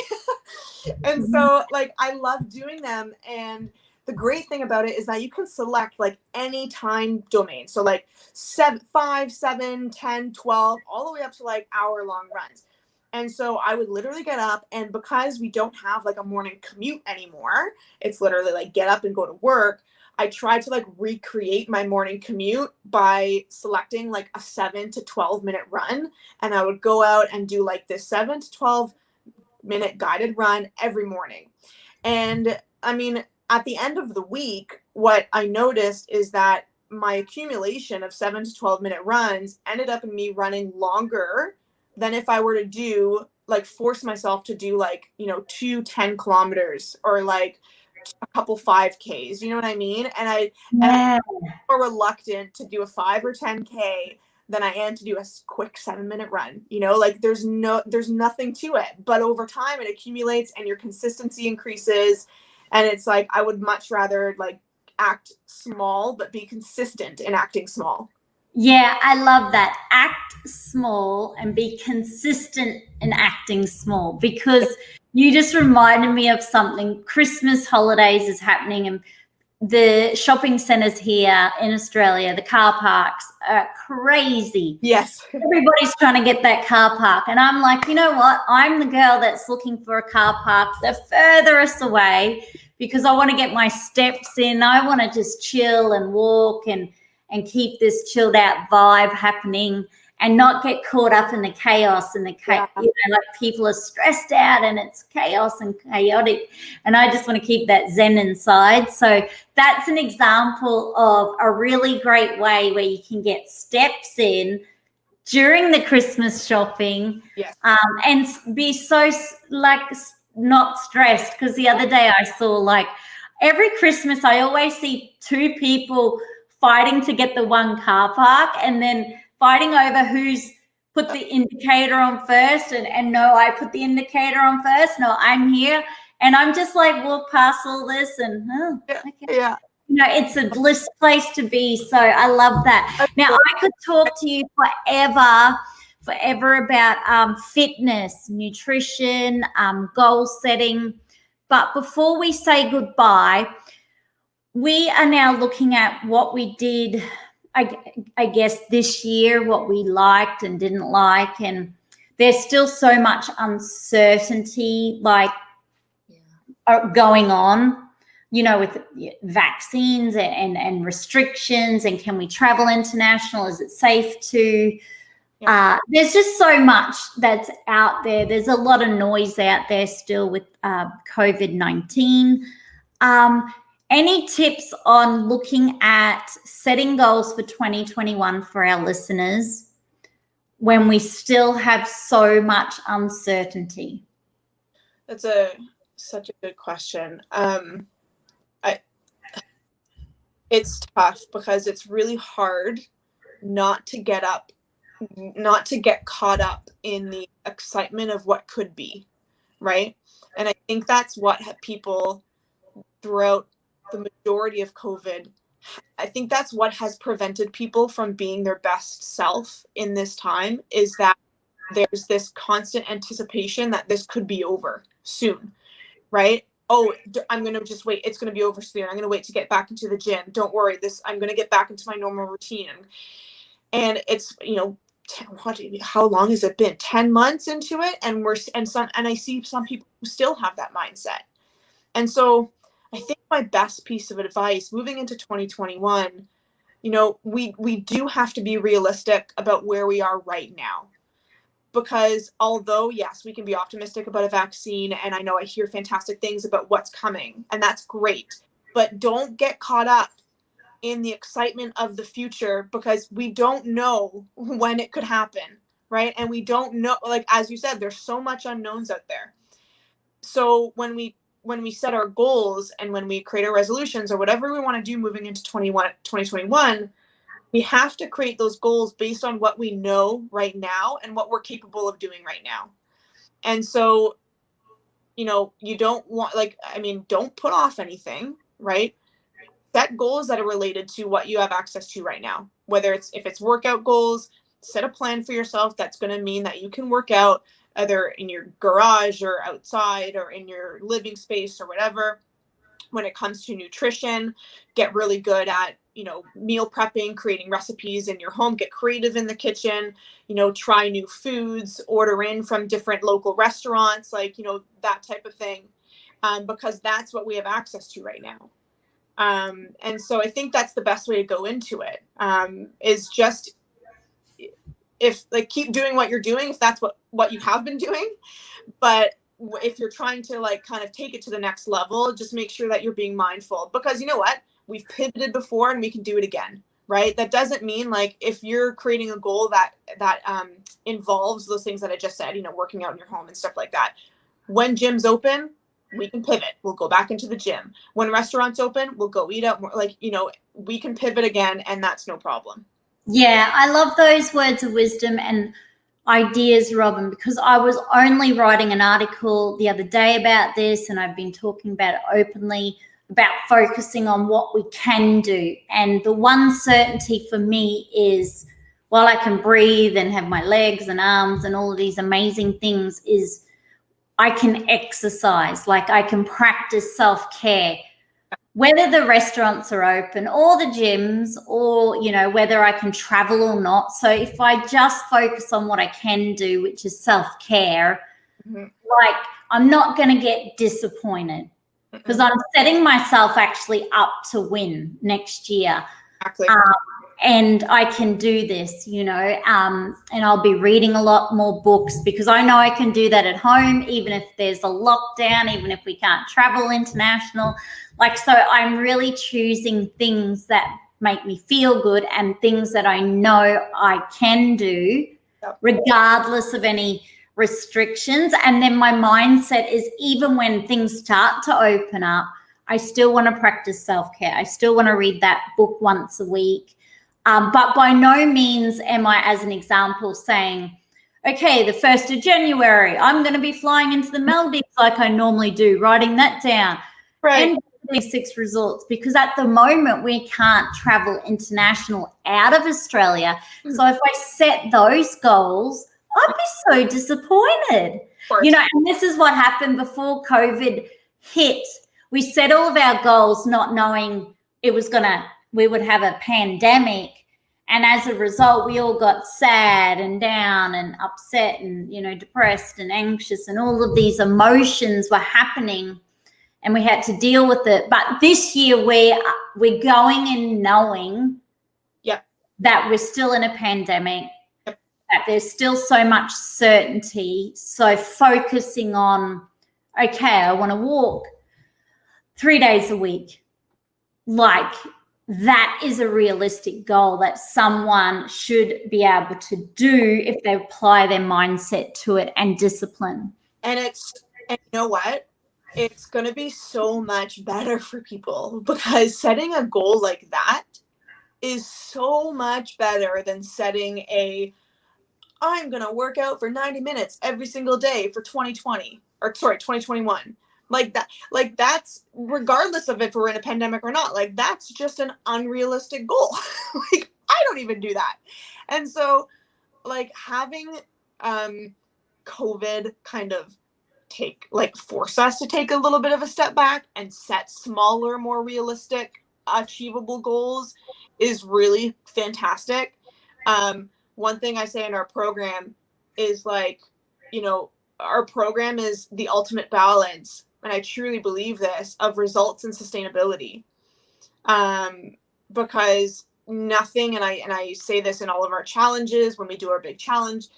And so like, I love doing them. And the great thing about it is that you can select like any time domain. So like 5, 7, 10, 12, all the way up to like hour-long runs. And so I would literally get up, and because we don't have like a morning commute anymore, it's literally like get up and go to work. I tried to like recreate my morning commute by selecting like a 7 to 12 minute run. And I would go out and do like this 7 to 12 minute guided run every morning. And I mean, at the end of the week, what I noticed is that my accumulation of 7 to 12 minute runs ended up in me running longer than if I were to do like force myself to do like, you know, 2 10 kilometers or like a couple 5Ks, you know what I mean? And I'm more reluctant to do a 5 or 10K than I am to do a quick 7-minute run. You know, like there's nothing to it, but over time it accumulates and your consistency increases. And it's like, I would much rather like act small, but be consistent in acting small. Yeah, I love that. Act small and be consistent in acting small, because You just reminded me of something. Christmas holidays is happening, and the shopping centers here in Australia, the car parks are crazy. Yes. Everybody's trying to get that car park. And I'm like, you know what? I'm the girl that's looking for a car park the furthest away because I want to get my steps in. I want to just chill and walk and keep this chilled out vibe happening and not get caught up in the chaos and like people are stressed out and it's chaos and chaotic. And I just want to keep that zen inside. So that's an example of a really great way where you can get steps in during the Christmas shopping, and be so not stressed. Because the other day I saw every Christmas I always see two people fighting to get the one car park and then fighting over who's put the indicator on first and no, I put the indicator on first. No, I'm here. And I'm just walk past all this and, okay. Yeah. It's a bliss place to be. So I love that. Now, I could talk to you forever about fitness, nutrition, goal setting. But before we say goodbye, we are now looking at what we did, I guess, this year, what we liked and didn't like. And there's still so much uncertainty going on, with vaccines and restrictions, and can we travel international? Is it safe to? There's just so much that's out there. There's a lot of noise out there still with COVID-19. Any tips on looking at setting goals for 2021 for our listeners when we still have so much uncertainty? That's such a good question. It's tough because it's really hard not to get caught up in the excitement of what could be, right? And I think that's what people throughout the majority of COVID, I think that's what has prevented people from being their best self in this time, is that there's this constant anticipation that this could be over soon, right? Oh, I'm going to just wait. It's going to be over soon. I'm going to wait to get back into the gym. Don't worry. I'm going to get back into my normal routine. And it's, how long has it been? 10 months into it. And I see some people who still have that mindset. And so I think my best piece of advice moving into 2021, we do have to be realistic about where we are right now. Because although, yes, we can be optimistic about a vaccine, and I know I hear fantastic things about what's coming, and that's great, but don't get caught up in the excitement of the future, because we don't know when it could happen, right? And we don't know, as you said, there's so much unknowns out there. So when we set our goals and when we create our resolutions or whatever we want to do moving into 2021, we have to create those goals based on what we know right now and what we're capable of doing right now. And so, you don't want, don't put off anything, right? Set goals that are related to what you have access to right now. If it's workout goals, set a plan for yourself that's going to mean that you can work out either in your garage or outside or in your living space or whatever. When it comes to nutrition, get really good at, meal prepping, creating recipes in your home, get creative in the kitchen, try new foods, order in from different local restaurants, that type of thing, because that's what we have access to right now. And so I think that's the best way to go into it, is just, keep doing what you're doing, if that's what you have been doing. But if you're trying to kind of take it to the next level, just make sure that you're being mindful, because you know what? We've pivoted before and we can do it again, right? That doesn't mean if you're creating a goal that involves those things that I just said, working out in your home and stuff like that. When gyms open, we can pivot. We'll go back into the gym. When restaurants open, we'll go eat out more. We can pivot again, and that's no problem. Yeah, I love those words of wisdom and ideas, Robyn, because I was only writing an article the other day about this, and I've been talking about it openly, about focusing on what we can do. And the one certainty for me is, while I can breathe and have my legs and arms and all of these amazing things, is I can exercise, like I can practice self-care, whether the restaurants are open or the gyms, or, you know, whether I can travel or not. So if I just focus on what I can do, which is self-care, like I'm not going to get disappointed because I'm setting myself actually up to win next year. Exactly. And I can do this, you know, and I'll be reading a lot more books because I know I can do that at home, even if there's a lockdown, even if we can't travel international. Like, so I'm really choosing things that make me feel good and things that I know I can do regardless of any restrictions. And then my mindset is, even when things start to open up, I still want to practice self-care. I still want to read that book once a week. But by no means am I, as an example, saying, okay, the 1st of January, I'm going to be flying into the Maldives like I normally do, writing that down. Right. And these 6 resorts, because at the moment we can't travel international out of Australia. So if I set those goals, I'd be so disappointed. You know, and this is what happened before COVID hit. We set all of our goals not knowing we would have a pandemic. And as a result, we all got sad and down and upset and, you know, depressed and anxious, and all of these emotions were happening and we had to deal with it. But this year we're going in knowing that we're still in a pandemic, that there's still so much certainty. So focusing on, okay, I want to walk 3 days a week. Like, that is a realistic goal that someone should be able to do if they apply their mindset to it and discipline. And you know what? It's going to be so much better for people, because setting a goal like that is so much better than setting I'm going to work out for 90 minutes every single day for 2021. Like that's, regardless of if we're in a pandemic or not, like that's just an unrealistic goal. Like, I don't even do that. And so, like, having COVID kind of force us to take a little bit of a step back and set smaller, more realistic, achievable goals is really fantastic. One thing I say in our program is, like, you know, our program is the ultimate balance, and I truly believe this, of results and sustainability. Because nothing, and I say this in all of our challenges when we do our big challenge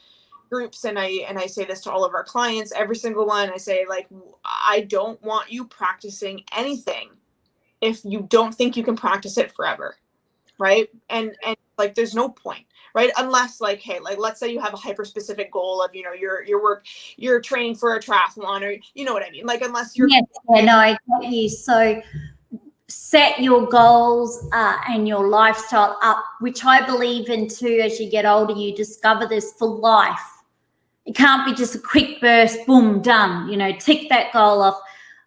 groups, and I say this to all of our clients, every single one. I say, like, I don't want you practicing anything if you don't think you can practice it forever, right? And like, there's no point, right? Unless, like, hey, like, let's say you have a hyper specific goal of, you know, you're training for a triathlon, or, you know what I mean? Like, unless you're I get you. So set your goals and your lifestyle up, which I believe in too. As you get older, you discover this, for life. It can't be just a quick burst, boom, done, you know, tick that goal off.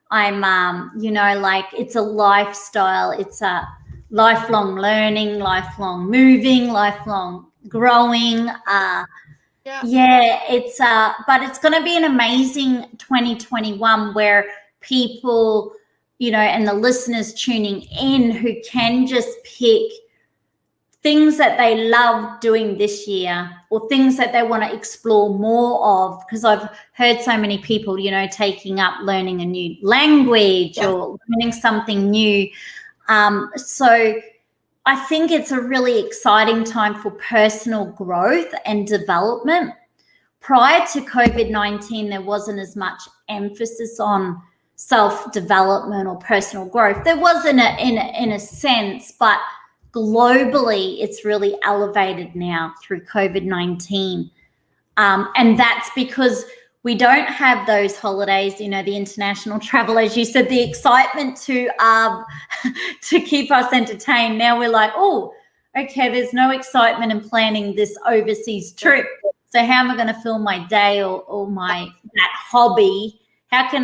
I'm, you know, like, it's a lifestyle. It's a lifelong learning, lifelong moving, lifelong growing. It's but it's going to be an amazing 2021 where people, you know, and the listeners tuning in, who can just pick things that they love doing this year, or things that they want to explore more of. Because I've heard so many people, you know, taking up learning a new language or learning something new. So I think it's a really exciting time for personal growth and development. Prior to COVID-19, there wasn't as much emphasis on self-development or personal growth. There was in a sense, but globally, it's really elevated now through COVID-19. And that's because we don't have those holidays, you know, the international travel, as you said, the excitement to keep us entertained. Now we're like, oh, okay, there's no excitement in planning this overseas trip. So how am I going to fill my day or that hobby? How can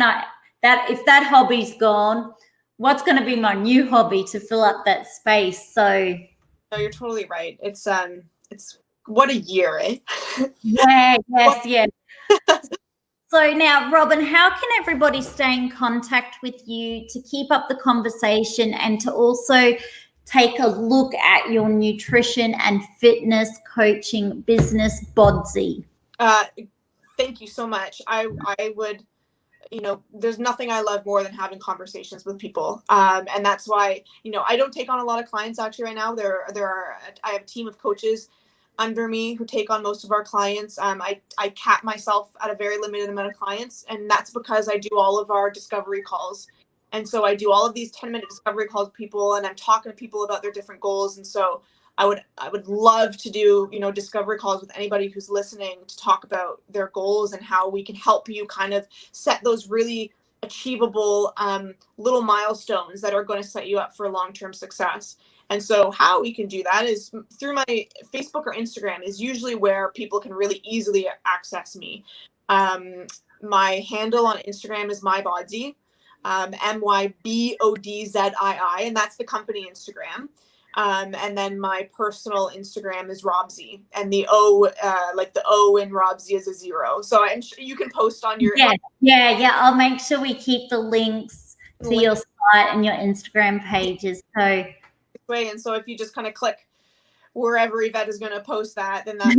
if that hobby's gone, what's going to be my new hobby to fill up that space? So no, you're totally right. It's what a year, eh? Yeah. So So now, Robyn, how can everybody stay in contact with you to keep up the conversation and to also take a look at your nutrition and fitness coaching business, BODZii? Thank you so much. I would, there's nothing I love more than having conversations with people. And that's why, I don't take on a lot of clients actually right now. I have a team of coaches under me who take on most of our clients. I cap myself at a very limited amount of clients, and that's because I do all of our discovery calls. And so I do all of these 10-minute discovery calls with people, and I'm talking to people about their different goals. And so I would love to do, discovery calls with anybody who's listening to talk about their goals and how we can help you kind of set those really achievable little milestones that are going to set you up for long-term success. And so how we can do that is through my Facebook or Instagram is usually where people can really easily access me. My handle on Instagram is MyBODZii, MYBODZii, and that's the company Instagram. And then my personal Instagram is BODZii, and the O, like the O in BODZii is a 0. So I'm sure you can post on your. Yeah. I'll make sure we keep the links to your site and your Instagram pages. So. Way. And so if you just kind of click wherever Yvette is going to post that, then that's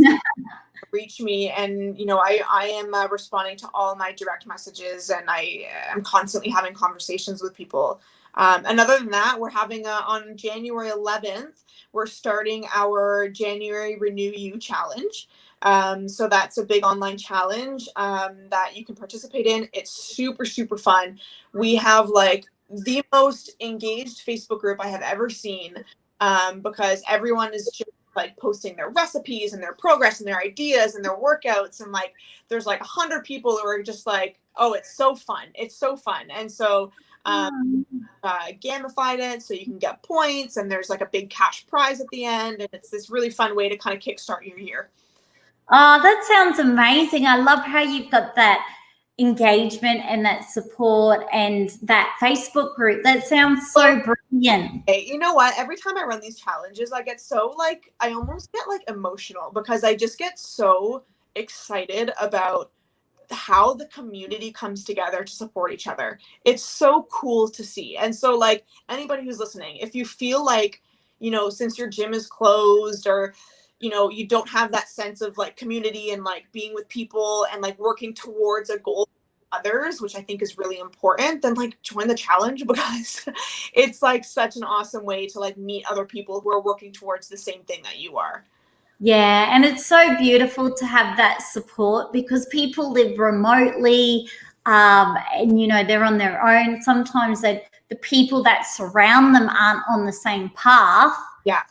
reach me. And, I am responding to all my direct messages, and I am constantly having conversations with people. And other than that, we're having on January 11th, we're starting our January Renew You Challenge. So that's a big online challenge that you can participate in. It's super, super fun. We have like the most engaged Facebook group I have ever seen, because everyone is just like posting their recipes and their progress and their ideas and their workouts, and like there's like 100 people who are just like, oh, it's so fun, and so gamified it so you can get points, and there's like a big cash prize at the end, and it's this really fun way to kind of kickstart your year. Oh, that sounds amazing. I love how you've got that engagement and that support and that Facebook group. That sounds so brilliant. Hey, you know what? Every time I run these challenges, I get so like, I almost get like emotional, because I just get so excited about how the community comes together to support each other. It's so cool to see. And so like anybody who's listening, if you feel like, since your gym is closed, or you don't have that sense of like community and like being with people and like working towards a goal with others, which I think is really important, then like join the challenge, because it's like such an awesome way to like meet other people who are working towards the same thing that you are. Yeah, and it's so beautiful to have that support, because people live remotely, and they're on their own. Sometimes the people that surround them aren't on the same path. Yeah.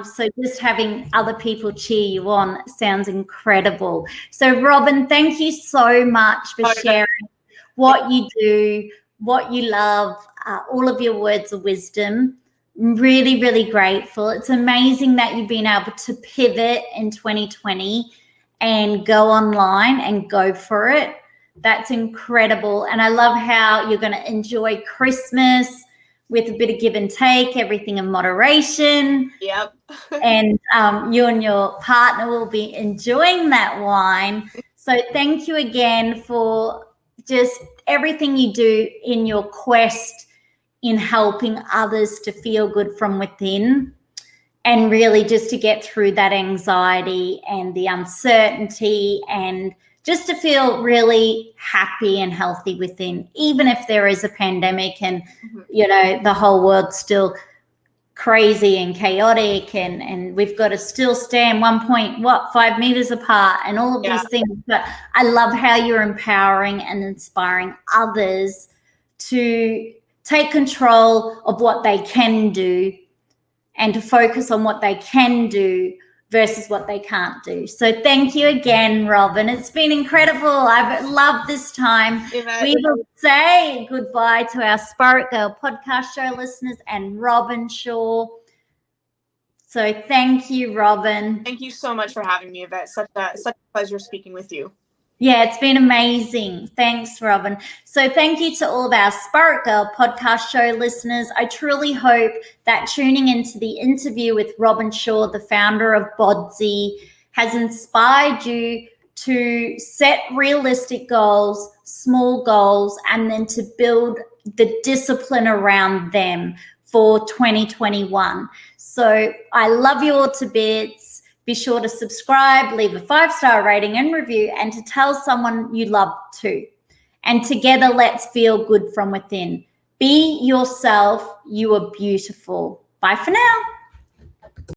So just having other people cheer you on sounds incredible. So Robyn, thank you so much for sharing what you do, what you love, all of your words of wisdom. I'm really, really grateful. It's amazing that you've been able to pivot in 2020 and go online and go for it. That's incredible. And I love how you're going to enjoy Christmas with a bit of give and take, everything in moderation. Yep. And you and your partner will be enjoying that wine. So thank you again for just everything you do in your quest in helping others to feel good from within, and really just to get through that anxiety and the uncertainty, and just to feel really happy and healthy within, even if there is a pandemic and, the whole world's still crazy and chaotic, and we've got to still stand 5 meters apart and all of these things. But I love how you're empowering and inspiring others to take control of what they can do and to focus on what they can do versus what they can't do. So thank you again, Robyn. It's been incredible. I've loved this time. We will say goodbye to our Spirit Girl podcast show listeners and Robyn Shaw. So thank you, Robyn. Thank you so much for having me, Yvette. Such a pleasure speaking with you. Yeah, it's been amazing. Thanks, Robyn. So thank you to all of our Spirit Girl podcast show listeners. I truly hope that tuning into the interview with Robyn Shaw, the founder of BODZii, has inspired you to set realistic goals, small goals, and then to build the discipline around them for 2021. So I love you all to bits. Be sure to subscribe, leave a 5-star rating and review, and to tell someone you love too. And together, let's feel good from within. Be yourself. You are beautiful. Bye for now.